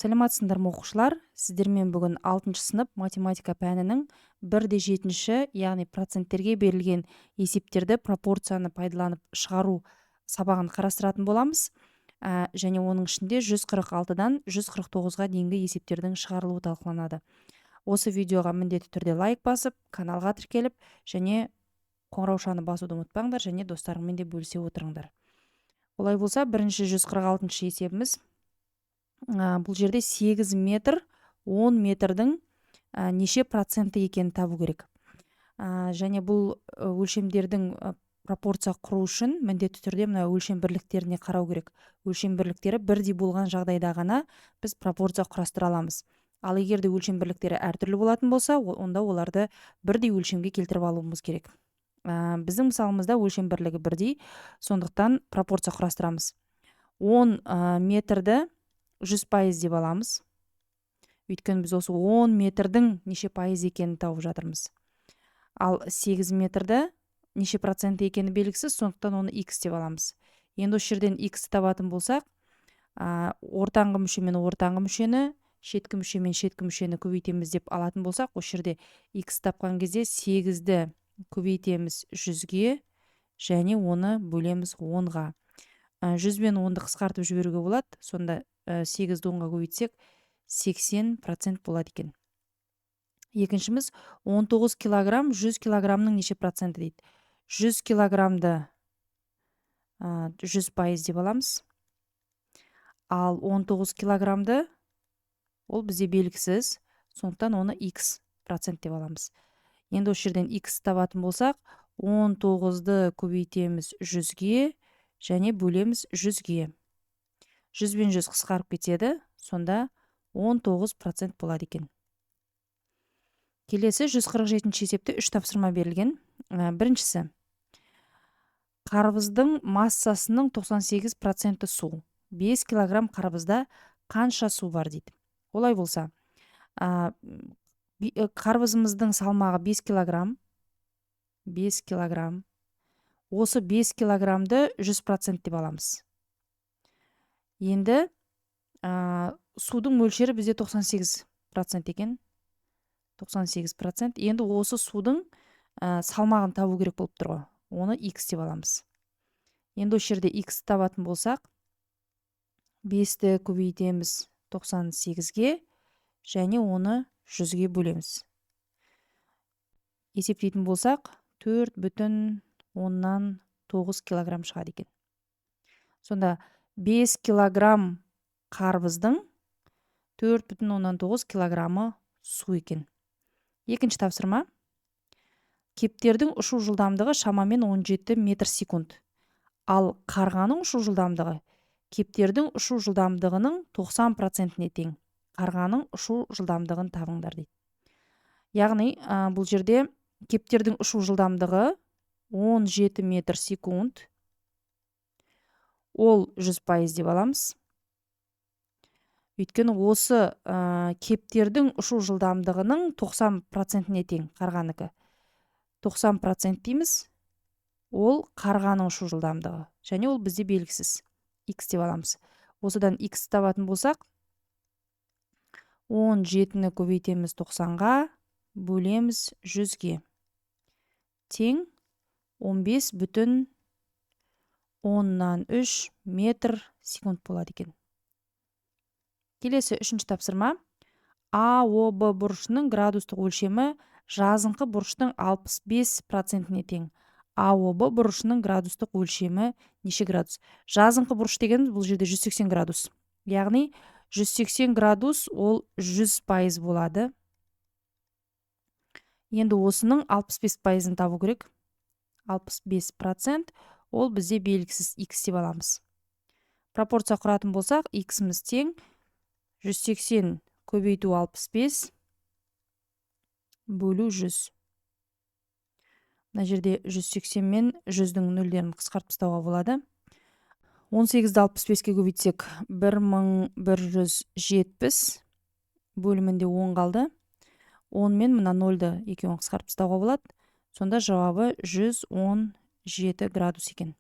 Сәлеметсіңдер ме оқушылар? Сіздермен бүгін 6 сынып математика пәнінің 1/7, яғни проценттерге берілген есептерді пропорцияны пайдаланып шығару сабағын қарастыратын боламыз. Және оның ішінде 146-дан 149-ға дейінгі есептердің шығарылуы талқыланады. Осы видеоға міндетті түрде лайк басып, каналға тіркеліп, және қоңыраушаны басуды ұмытпаңдар, және достарыңмен де бөлісе отырыңдар. Олай болса, бірінші 146 есебіміз. Бұл жерде 8 метр 10 метрдің неше проценті екенін табу керек. Және бұл өлшемдердің пропорция құру үшін міндетті түрде мына өлшем бірліктеріне қарау керек. Өлшем бірліктері бірдей болған жағдайда ғана біз пропорция құрастыра аламыз. Ал егер де өлшем бірліктері әртүрлі болатын болса, онда оларды бірдей өлшемге келтіріп алуымыз керек. Біздің мысалымызда өлшем бірлігі бірдей, сондықтан пропорция құрастырамыз. 10 метрді 100% деп аламыз. Өйткені біз осы 10 метрдің неше пайыз екенін тауып жатырмыз. Ал 8 метрді неше процент екені белгісіз, сондықтан оны x деп аламыз. Енді осы жерден x табатын болсақ, ортаңғы мүше мен ортаңғы мүшені, шеткі мүше мен шеткі мүшені көбейтеміз деп алатын болсақ, осы жерде x тапқан кезде 8-ді көбейтеміз 100-ге, және оны бөлеміз 10-ға. 100 бен 10-ды қысқартып жіберуге болады, сонда 8-ді 10-ға көбейтсек 80% болады екен. Екіншіміз 19 килограмм 100 килограммның неше проценті дейді. 100 килограммды 100% деп аламыз. Ал 19 килограммды ол бізде белгісіз, сондықтан оны x процент деп аламыз. Енді осы жерден x табатын болсақ, 19-ды көбейтеміз 100-ге, және бөлеміз 100-ге. 100 бен 100 қысқарып кетеді, сонда 19% болады екен. Келесі 147 есепте 3 тапсырма берілген. Біріншісі, қарбыздың массасының 98% су. 5 килограмм қарбызда қанша су бар дейді. Олай болса, қарбызымыздың салмағы 5 килограмм. 5 килограмм. Осы 5 килограммды 100% деп аламыз. Енді судың мөлшері бізде 98% екен. 98%. Енді осы судың салмағын табу керек болып тұр ғой. Оны x деп аламыз. Енді осы жерде x табатын болсақ, 5-ті көбейтеміз 98-ге, және оны 100-ге бөлеміз. Есептейтін болсақ, 4,9 килограмм шығады екен. Сонда 5 килограмм қарбыздың 4,9 килограммы су екен. Екінші тапсырма. Кептердің ұшу жылдамдығы шамамен 17 метр секунд. Ал қарғаның ұшу жылдамдығы кептердің ұшу жылдамдығының 90%-не тең. Қарғаның ұшу жылдамдығын табыңдар дейді. Яғни, бұл жерде кептердің ұшу жылдамдығы 17 метр секунд. Ол 100% деп аламыз. Өйткені осы кептердің ұшу жылдамдығының 90%-не тең қарғаныкі. 90% дейміз, ол қарғаның ұшу жылдамдығы. Және ол бізде белгісіз. X деп аламыз. Осыдан X табатын болсақ, 17-ні көбейтеміз 90-ға, бөлеміз 100-ге. Тең 15,3 метр секунд болады екен. Келесі үшінші тапсырма. АОБ бұрышының градустық өлшемі жазыңқы бұрыштың 65%-не тең. АОБ бұрышының градустық өлшемі неше градус? Жазыңқы бұрыш дегеніміз бұл жерде 180 градус. Яғни 180 градус ол 100% болады. Енді осының 65%-ін табу керек. 65% ол бізде белгісіз x деп аламыз. Пропорция құратын болсақ, x-міз тең 180 көбейту 65 бөлу 100. Мына жерде 180 мен 100-дің нөлдерін қысқартып тастауға болады. 18-ді 65-ке көбейтсек 1170 бөлімінде 10 қалды. 10 мен мына 0-ді екеуін қысқартып тастауға болады. Сонда жауабы 117 градус екен.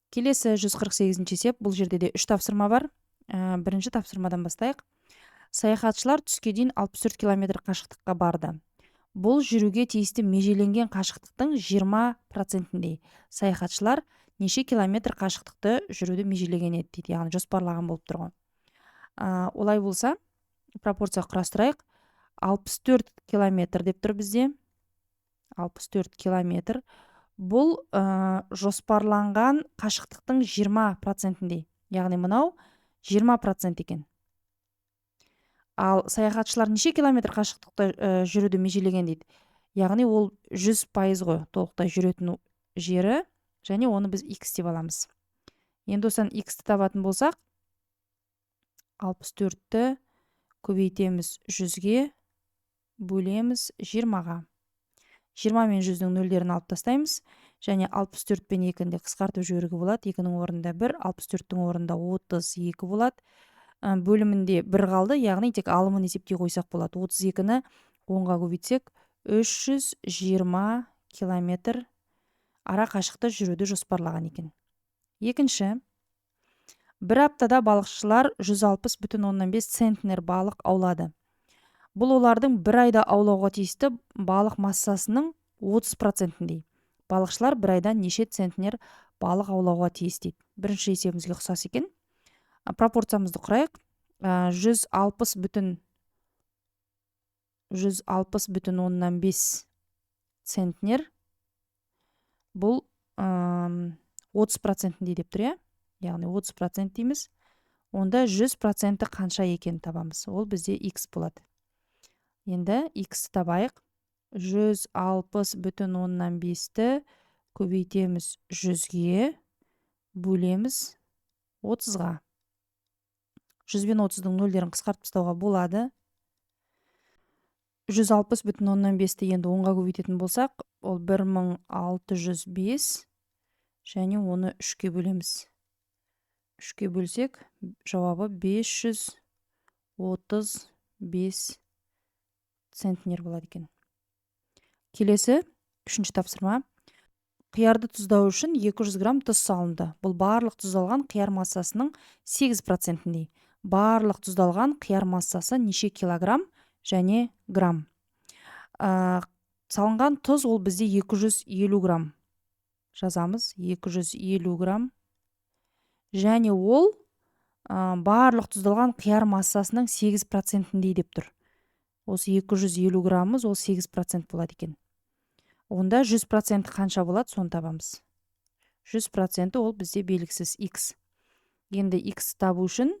Келесі 148 есеп. Бұл жерде де 3 тапсырма бар. Бірінші тапсырмадан бастайық. Саяхатшылар түске дейін 64 километр қашықтыққа барды. Бұл жүруге тиісті межеленген қашықтықтың 20%-індей. Саяхатшылар неше километр қашықтықты жүруді межелеген еді дейді, яғни жоспарлаған болып тұр ғой. Олай болса, пропорция құрастырайық. 64 километр деп тұр бізде. 64 километр. Бұл жоспарланған қашықтықтың 20%-індей. Яғни мынау 20% екен. Ал саяхатшылар неше километр қашықтықты жүруді межелеген дейді. Яғни ол 100% ғой, толықтай жүретін жері, және оны біз x деп аламыз. Енді осыдан x-ті табатын болсақ, 64-ті көбейтеміз 100-ге, бөлеміз 20-ға. 20 мен 100-дің нөлдерін алып тастаймыз, және 64 пен 2-ді қысқартып жіберуге болады. 2-ның орнында 1, 64-дің орнында 32 болады. Бөлімінде 1 қалды, яғни тек алымын есептей қойсақ болады. 32-ні 10-ға көбейтсек, 320 километр ара қашықты жүруді жоспарлаған екен. Екінші, бір аптада балықшылар 160,5 центнер балық аулады. Бұл олардың бір айда аулауға тиісті балық массасының 30%-індей. Балықшылар бір айда неше центнер балық аулауға тиіс дейді. Бірінші есебімізге ұқсас екен. Пропорциямызды құрайық. 160,5 центнер. Бұл 30%-індей деп тұр, яғни 30% дейміз. Онда 100% қанша екен табамыз. Ол бізде x болады. Енді x табайық. 160,5-ті көбейтеміз 100-ге, бөлеміз 30-ға. 100 бен 30-дің нөлдерін қысқартып тастауға болады. 160,5-ті енді 10-ға көбейтетін болсақ, ол 1605, және оны 3-ке бөлеміз. 3-ке бөлсек, жауабы 535 центнер болады екен. Келесі, үшінші тапсырма. Қиярды тұздау үшін 200 грамм тұз салынды. Бұл барлық тұздалған қияр массасының 8%-індей. Барлық тұздалған қияр массасы неше килограмм және грамм. Салынған тұз ол бізде 250 грамм. Жазамыз, 250 грамм. Және ол барлық тұздалған қияр массасының 8%-індей деп тұр. Осы 250 граммыз, ол 8% болады екен. Онда 100% қанша болады, соны табамыз. 100% ол бізде белгісіз x. Енді x табу үшін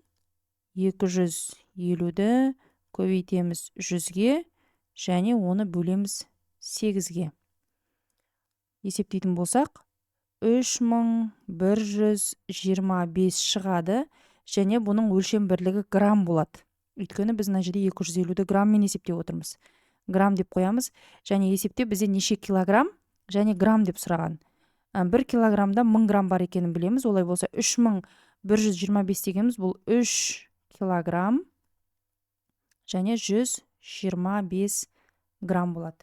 250-ді көбейтеміз 100-ге, және оны бөлеміз 8-ге. Есептейтін болсақ, 3125 шығады, және бұның өлшем бірлігі грамм болады. Өйткені біз мына жерде 250-ді грамммен есептеп отырмыз. Грамм деп қоямыз, және есептеп бізде неше килограмм және грамм деп сұраған. 1 килограммда 1000 грамм бар екенін білеміз. Олай болса 3125 дегеніміз бұл 3 килограмм және 125 грамм болады.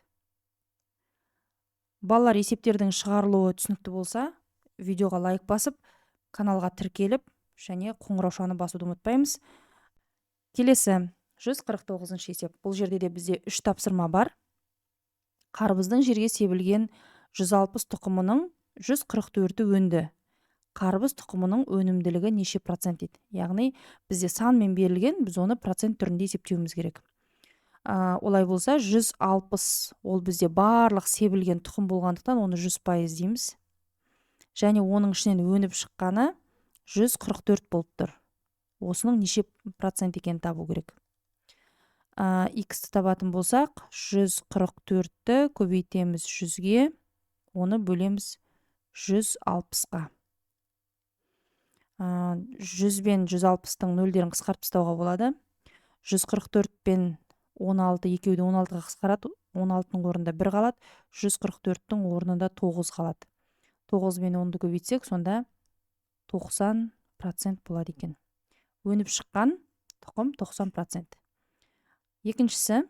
Балалар, есептердің шығарылуы түсінікті болса, видеоға лайк басып, каналға тіркеліп, және қоңыраушаны басуды ұмытпаймыз. Келесі 149 есеп. Бұл жерде де бізде 3 тапсырма бар. Қарбыздың жерге себілген 160 тұқымының 144-і өнді. Қарбыз тұқымының өнімділігі неше процент дейді. Яғни бізде санмен берілген, біз оны процент түрінде есептеуіміз керек. Олай болса 160 ол бізде барлық себілген тұқым болғандықтан оны 100% дейміз. Және оның ішінен өніп шыққаны 144 болып тұр. Осының неше процент екен табу керек. X-ті табатын болсақ, 144-ті көбейтеміз 100-ге, оны бөлеміз 160-ға. 100 бен 160-тың нөлдерін қысқартып тастауға болады. 144 пен 16 екеуді 16-ға қысқарады, 16-ның орнында 1 қалады, 144-тің орнында 9 қалады. 9 бен 10-ды көбейтсек, сонда 90% болады екен. Өніп шыққан тұқым 90%. Екіншісі,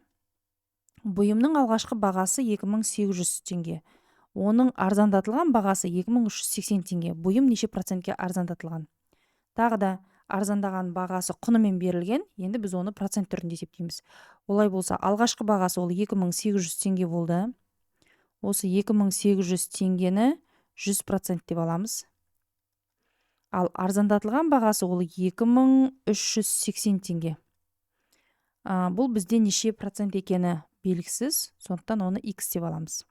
бұйымның алғашқы бағасы 2800 теңге. Оның арзандатылған бағасы 2380 теңге. Бұйым неше процентке арзандатылған? Тағы да арзандаған бағасы құнымен берілген. Енді біз оны процент түрінде есептейміз. Олай болса, алғашқы бағасы ол 2800 теңге болды. Осы 2800 теңгені 100% деп аламыз. Ал арзандатылған бағасы ол 2380 теңге. Бұл бізде неше процент екені белгісіз, сондықтан оны x деп аламыз.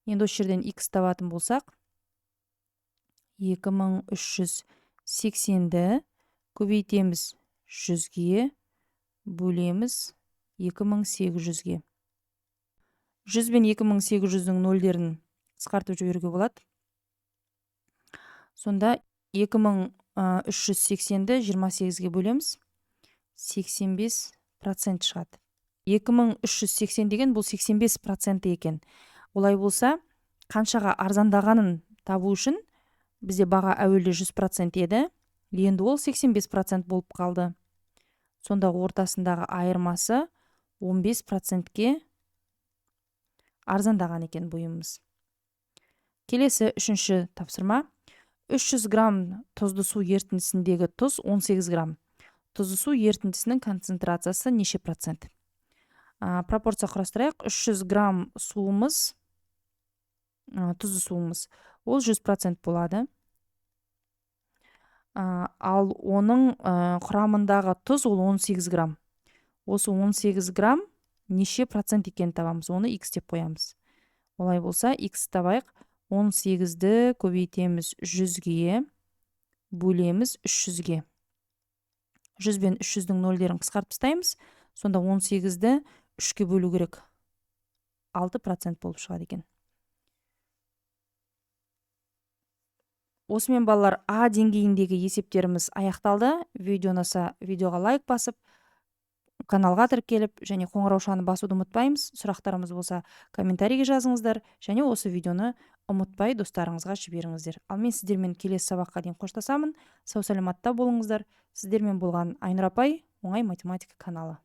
Енді осы жерден x табатын болсақ, 2380-ді көбейтеміз 100-ге, бөлеміз 2800-ге. 100 бен 2800-дің нөлдерін қысқартып жіберуге болады. Сонда 2380-ді 28-ге бөлеміз, 85% шығады. 2380 деген бұл 85% екен. Олай болса, қаншаға арзандағанын табу үшін бізде баға әуелде 100% еді, енді ол 85% болып қалды. Сонда ортасындағы айырмасы 15%-ке арзандаған екен бұйымымыз. Келесі үшінші тапсырма. 300 грамм тұзды су ертіндісіндегі тұз 18 грамм. Тұзды су ертіндісінің концентрациясы неше процент? Пропорция құрастырайық. 300 грамм суымыз, тұзды суымыз, ол 100% болады. Ал оның құрамындағы тұз ол 18 грамм. Осы 18 грамм неше процент екен табамыз, оны x деп қоямыз. Олай болса, x табайық. 18-ді көбейтеміз 100-ге, бөлеміз 300-ге. 100 бен 300-дің нөлдерін қысқартып тастаймыз. Сонда 18-ді 3-ке бөлу керек. 6% болып шығады екен. Осымен балалар, А деңгейіндегі есептеріміз аяқталды. Видео ұнаса, видеоға лайк басып, каналға тіркеліп, және қоңыраушаны басуды ұмытпаймыз. Сұрақтарымыз болса, комментарийге жазыңыздар, және осы видеоны ұмытпай достарыңызға жіберіңіздер. Ал мен сіздермен келесі сабаққа дейін қоштасамын. Сау саламатта болыңыздар. Сіздермен болған Айнұр апай, оңай математика каналы.